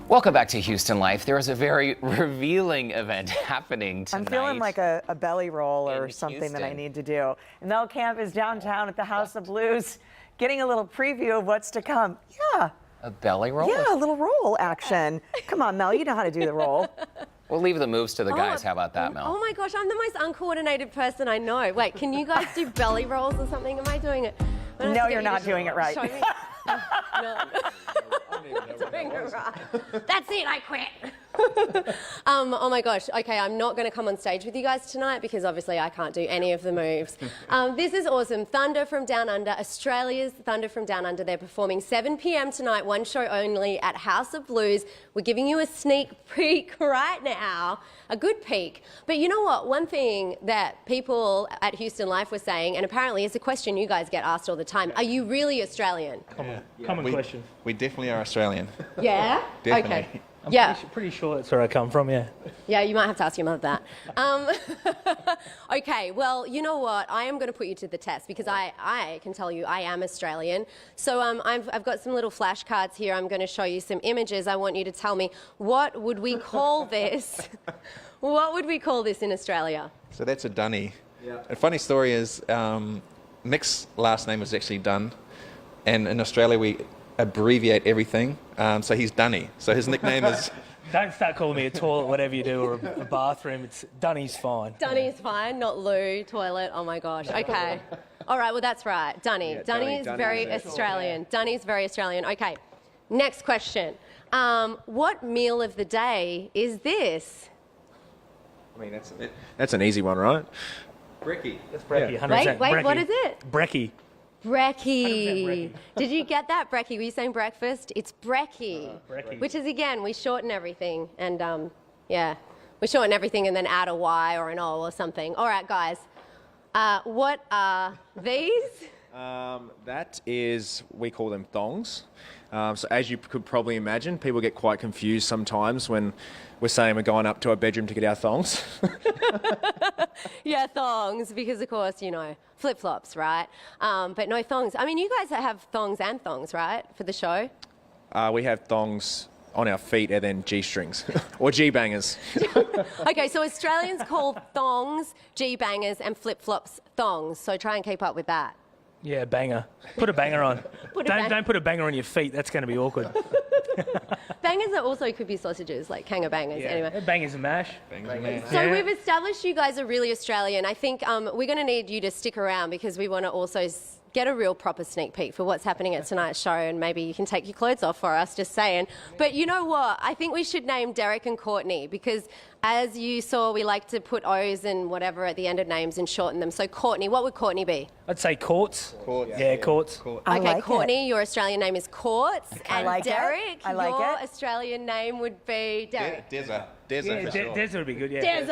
Welcome back to Houston Life. There is a very revealing event happening tonight. I'm feeling like a belly roll or in something Houston. that I need to do. And Mel Camp is downtown at the House of Blues, getting a little preview of what's to come. Yeah. A belly roll? Yeah, a little roll action. Come on, Mel, you know how to do the roll. We'll leave the moves to the guys. How about that, Mel? Oh my gosh, I'm the most uncoordinated person I know. Wait, can you guys do belly rolls or something? Am I doing it? No, you're not doing it right. Show me. No. Doing it right. That's it, I quit. Oh my gosh, okay, I'm not going to come on stage with you guys tonight because obviously I can't do any of the moves. This is awesome. Thunder from Down Under, Australia's Thunder from Down Under. They're performing 7 p.m. tonight, one show only at House of Blues. We're giving you a sneak peek right now, a good peek. But you know what? One thing that people at Houston Life were saying, and apparently it's a question you guys get asked all the time, are you really Australian? Common question. We definitely are Australian. Yeah? Definitely. Okay. Yeah. Pretty sure that's where I come from, yeah. Yeah, you might have to ask your mother that. Okay, well, you know what? I am going to put you to the test because I can tell you I am Australian. So I've got some little flashcards here. I'm going to show you some images. I want you to tell me, what would we call this? What would we call this in Australia? So that's a Dunny. Yeah. A funny story is Mick's last name was actually Dunn, and in Australia we abbreviate everything. So he's Dunny. So his nickname is... Don't start calling me a toilet, whatever you do, or a bathroom. It's Dunny's fine. Dunny's fine, not loo, toilet. Oh my gosh. Okay. All right, well that's right. Dunny. Yeah, Dunny is very Australian. Dunny's very Australian. Okay. Next question. What meal of the day is this? I mean, that's an easy one, right? Brekkie. That's brekkie, Yeah. 100%. Wait, brekkie. what is it? Brekkie. Brekkie. Did you get that, Brekkie? Were you saying breakfast? It's brekkie. Brekkie. Which is, again, we shorten everything. And, yeah, we shorten everything and then add a Y or an O or something. All right, guys. What are these? That is, we call them thongs. So as you could probably imagine, people get quite confused sometimes when we're saying we're going up to our bedroom to get our thongs. Yeah, thongs, because, of course, you know, flip-flops, right? But no thongs. I mean, you guys have thongs and thongs, right, for the show? We have thongs on our feet and then G-strings, or G-bangers. Okay, so Australians call thongs G-bangers and flip-flops thongs, so try and keep up with that. Yeah, banger. Put a banger on. Don't put a banger on your feet. That's going to be awkward. Bangers are also could be sausages, like kangar bangers. Yeah. Anyway. Bangers and mash. So Yeah. we've established you guys are really Australian. I think we're going to need you to stick around because we want to also get a real proper sneak peek for what's happening at tonight's show, and maybe you can take your clothes off for us, just saying. But you know what? I think we should name Derek and Courtney because, as you saw, we like to put O's and whatever at the end of names and shorten them. So Courtney, what would Courtney be? I'd say Courts. Courts. Yeah, Courts. I Okay, like Courtney, it. your Australian name is Courts. I And like it. Derek, I like your it. Australian name would be Derek. Dezza. Yeah, For sure. Dezza would be good, yeah.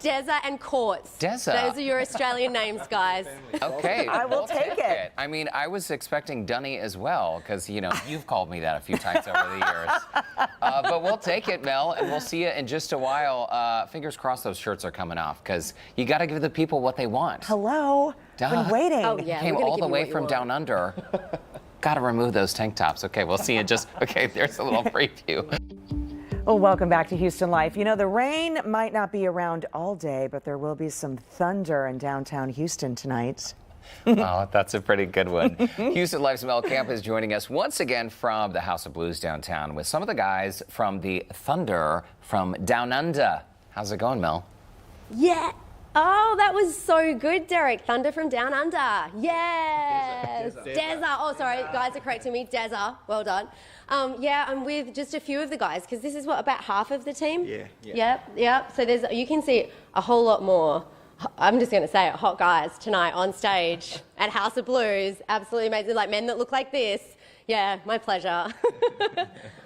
Dezza and Courts. Dezza. Those are your Australian names, guys. Okay. I will we'll take it. I mean, I was expecting Dunny as well because, you know, you've called me that a few times over the years. But we'll take it, Mel, and we'll see you in just a while. Fingers crossed those shirts are coming off because you got to give the people what they want. Hello. Been waiting. Oh, yeah. Came we're gonna all give the you way what you from want. down under. Got to remove those tank tops. Okay, we'll see you just. Okay, there's a little preview. Well, welcome back to Houston Life. You know, the rain might not be around all day, but there will be some thunder in downtown Houston tonight. Oh, that's a pretty good one. Houston Life's Mel Camp is joining us once again from the House of Blues downtown with some of the guys from the Thunder from Down Under. How's it going, Mel? Yeah. Oh, that was so good, Derek. Thunder from Down Under. Yes. Dezza. Oh, sorry. Guys are correcting me. Dezza. Well done. Yeah, I'm with just a few of the guys because this is what, about half of the team? Yeah. Yep. So you can see a whole lot more. I'm just going to say it, hot guys tonight on stage at House of Blues. Absolutely amazing. Like men that look like this. Yeah, my pleasure.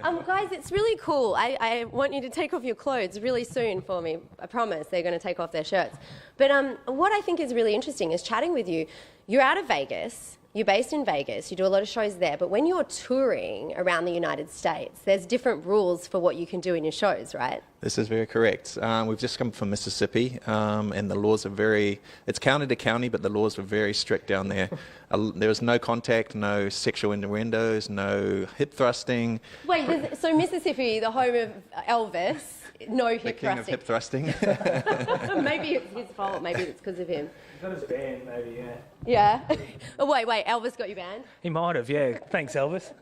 Guys, it's really cool. I want you to take off your clothes really soon for me. I promise they're going to take off their shirts. But what I think is really interesting is chatting with you. You're out of Vegas. you're based in Vegas, you do a lot of shows there, but when you're touring around the United States, there's different rules for what you can do in your shows, right? This is very correct. We've just come from Mississippi, and the laws are it's county to county, but the laws were very strict down there. There was no contact, no sexual innuendos, no hip thrusting. Wait, so Mississippi, the home of Elvis, no hip The king thrusting. of hip thrusting. Maybe it's his fault, maybe it's because of him. He's got his band, maybe, yeah. Yeah. Oh, wait, Elvis got you banned? He might have, yeah. Thanks, Elvis.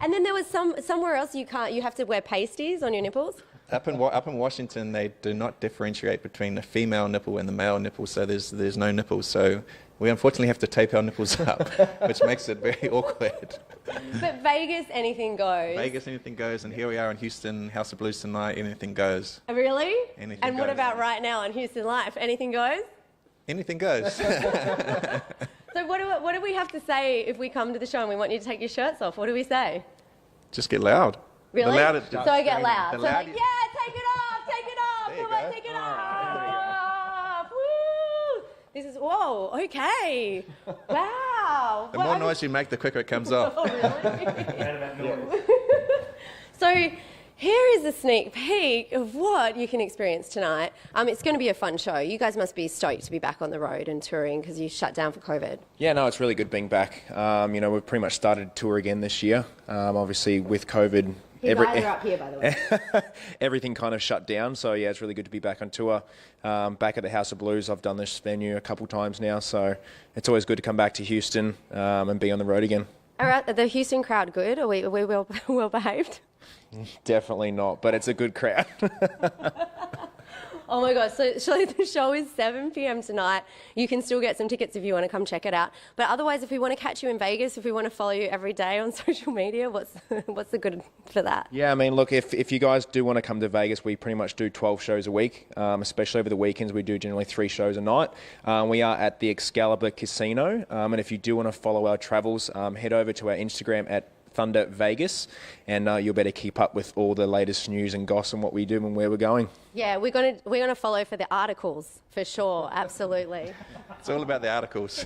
And then there was somewhere else you have to wear pasties on your nipples? Up in Washington, they do not differentiate between the female nipple and the male nipple, so there's no nipples. So we unfortunately have to tape our nipples up, which makes it very awkward. But Vegas, anything goes. Vegas, anything goes, and here we are in Houston, House of Blues tonight, anything goes. Really? Anything and what goes. about right now in Houston Life? Anything goes? Anything goes. So what do we have to say if we come to the show and we want you to take your shirts off? What do we say? Just get loud. Really? The louder, So I get loud. the So like, louder- yeah, take it off, take it off, There you come on, go. take it off. Woo! This is, whoa, okay. Wow. The more noise you make, the quicker it comes off. Oh, really? So here is a sneak peek of what you can experience tonight. It's going to be a fun show. You guys must be stoked to be back on the road and touring because you shut down for COVID. Yeah, no, it's really good being back. We've pretty much started tour again this year. Obviously, with COVID, His eyes are up here, by the way. everything kind of shut down. So, yeah, it's really good to be back on tour. Back at the House of Blues, I've done this venue a couple times now. So it's always good to come back to Houston and be on the road again. All right, are the Houston crowd good? Are we well behaved? Definitely not, but it's a good crowd. Oh my gosh, so the show is 7 p.m. tonight. You can still get some tickets if you want to come check it out. But otherwise, if we want to catch you in Vegas, if we want to follow you every day on social media, what's the good for that? Yeah, I mean, look, if you guys do want to come to Vegas, we pretty much do 12 shows a week, especially over the weekends. We do generally 3 shows a night. We are at the Excalibur Casino, and if you do want to follow our travels, head over to our Instagram at Thunder Vegas, and you'll better keep up with all the latest news and goss and what we do and where we're going. Yeah, we're gonna follow for the articles for sure. Absolutely. It's all about the articles.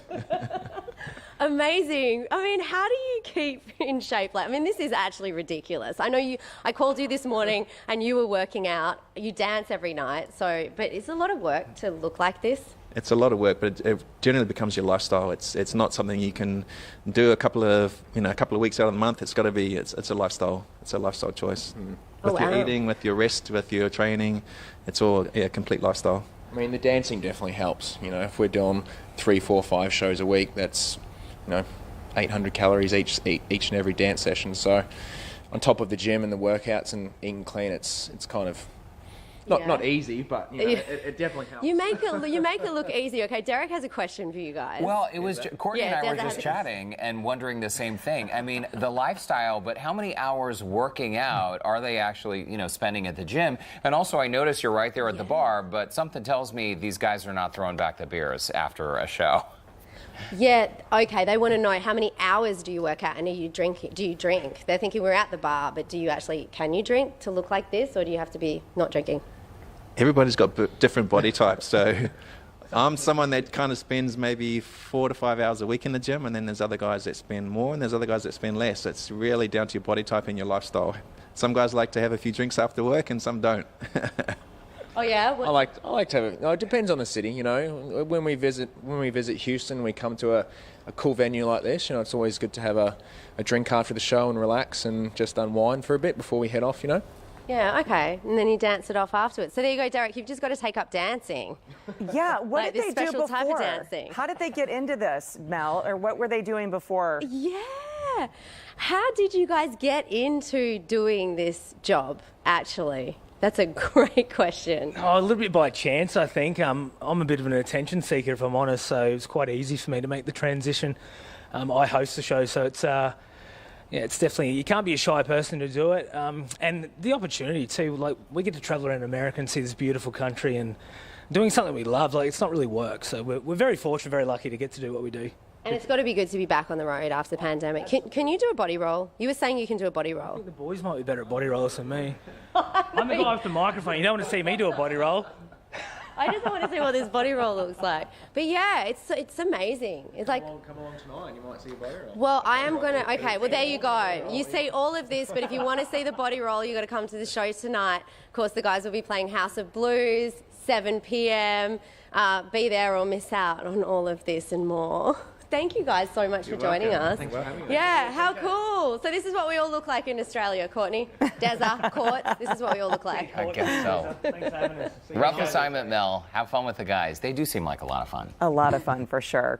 Amazing. I mean, how do you keep in shape? This is actually ridiculous. I know I called you this morning and you were working out. You dance every night, but it's a lot of work to look like this. It's a lot of work, but it generally becomes your lifestyle. It's not something you can do a couple of weeks out of the month. It's got to be. It's a lifestyle. It's a lifestyle choice. With your eating, with your rest, with your training, it's all a complete lifestyle. I mean, the dancing definitely helps. If we're doing 3, 4, 5 shows a week, that's 800 calories each and every dance session. So, on top of the gym and the workouts and eating clean, it's kind of not easy, but it definitely helps. You make it look easy. Okay, Derek has a question for you guys. Well, it was Courtney and I were Derek just chatting and wondering the same thing. I mean, the lifestyle, but how many hours working out are they actually, spending at the gym? And also, I notice you're right there at the bar, but something tells me these guys are not throwing back the beers after a show. Yeah, okay, they want to know how many hours do you work out and do you drink? They're thinking we're at the bar, but can you drink to look like this, or do you have to be not drinking? Everybody's got different body types, so I'm someone that kind of spends maybe 4 to 5 hours a week in the gym, and then there's other guys that spend more, and there's other guys that spend less. It's really down to your body type and your lifestyle. Some guys like to have a few drinks after work, and some don't. Oh yeah. I like to have it. No, it depends on the city. When we visit Houston, we come to a cool venue like this. It's always good to have a drink after the show and relax and just unwind for a bit before we head off. Yeah, okay. And then you dance it off afterwards. So there you go, Derek. You've just got to take up dancing. Yeah, what did this they do special before? type of dancing. How did they get into this, Mel? Or what were they doing before? Yeah. How did you guys get into doing this job, actually? That's a great question. Oh, a little bit by chance, I think. I'm a bit of an attention seeker, if I'm honest, so it's quite easy for me to make the transition. I host the show, so it's definitely, you can't be a shy person to do it. And the opportunity too, we get to travel around America and see this beautiful country and doing something we love, it's not really work. So we're very fortunate, very lucky to get to do what we do. And it's got to be good to be back on the road after the pandemic. Can you do a body roll? You were saying you can do a body I roll. think the boys might be better at body rollers than me. I'm the guy with the microphone. You don't want to see me do a body roll. I just want to see what this body roll looks like. But yeah, it's amazing. It's like, Come along tonight, you might see a body roll. well, I am going to, okay, well, there you go. You see all of this, but if you want to see the body roll, you got to come to the show tonight. Of course, the guys will be playing House of Blues, 7 p.m. Be there or miss out on all of this and more. Thank you guys so much for joining us. Thanks for having us. Yeah, how cool. So this is what we all look like in Australia, Courtney. Deza, Court, this is what we all look like. I guess so. Thanks for having us. See you Rough guys. assignment, Mel. Have fun with the guys. They do seem like a lot of fun. A lot of fun for sure.